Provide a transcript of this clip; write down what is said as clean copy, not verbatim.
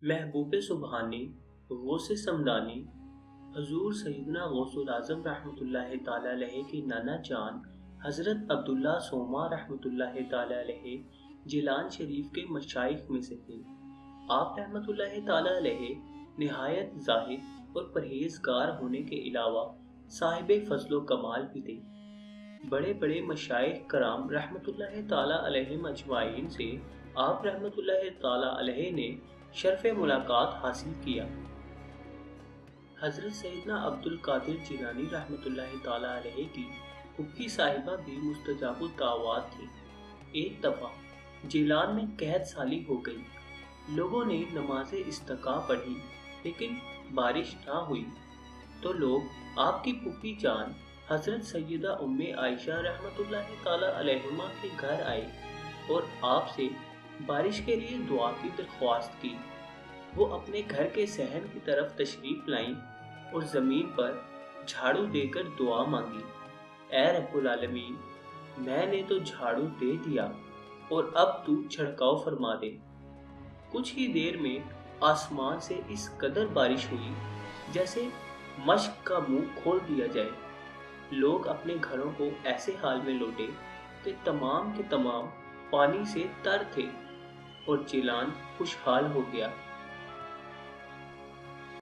محبوب سبحانی غوث سمدانی حضور سیدنا غوث العظم رحمۃ اللہ تعالی علیہ کے نانا جان حضرت عبداللہ سوما رحمۃ اللہ تعالی علیہ جیلان شریف کے مشائخ میں سے تھے۔ آپ رحمۃ اللہ تعالی علیہ نہایت زاہد اور پرہیزگار ہونے کے علاوہ صاحب فضل و کمال بھی تھے۔ بڑے بڑے مشائخ کرام رحمۃ اللہ تعالی علیہ مجمعین سے آپ رحمۃ اللہ تعالی علیہ نے شرف ملاقات حاصل کیا۔ حضرت سیدنا عبد القادر جیلانی رحمۃ اللہ تعالی علیہ کی پھپھی صاحبہ بھی مستجاب الدعوات تھی۔ ایک دفعہ جیلان میں قحط سالی ہو گئی۔ لوگوں نے نماز استسقاء پڑھی لیکن بارش نہ ہوئی تو لوگ آپ کی پھپھی جان حضرت سیدہ ام عائشہ رحمۃ اللہ تعالی علیہما کے گھر آئے اور آپ سے بارش کے لیے دعا کی درخواست کی۔ وہ اپنے گھر کے صحن کی طرف تشریف لائیں اور زمین پر جھاڑو دے کر دعا مانگی، اے رب العالمین، میں نے تو جھاڑو دے دیا اور اب تو چھڑکاؤ فرما دے۔ کچھ ہی دیر میں آسمان سے اس قدر بارش ہوئی جیسے مشق کا منہ کھول دیا جائے۔ لوگ اپنے گھروں کو ایسے حال میں لوٹے کہ تمام کے تمام پانی سے تر تھے اور جیلان خوشحال ہو گیا۔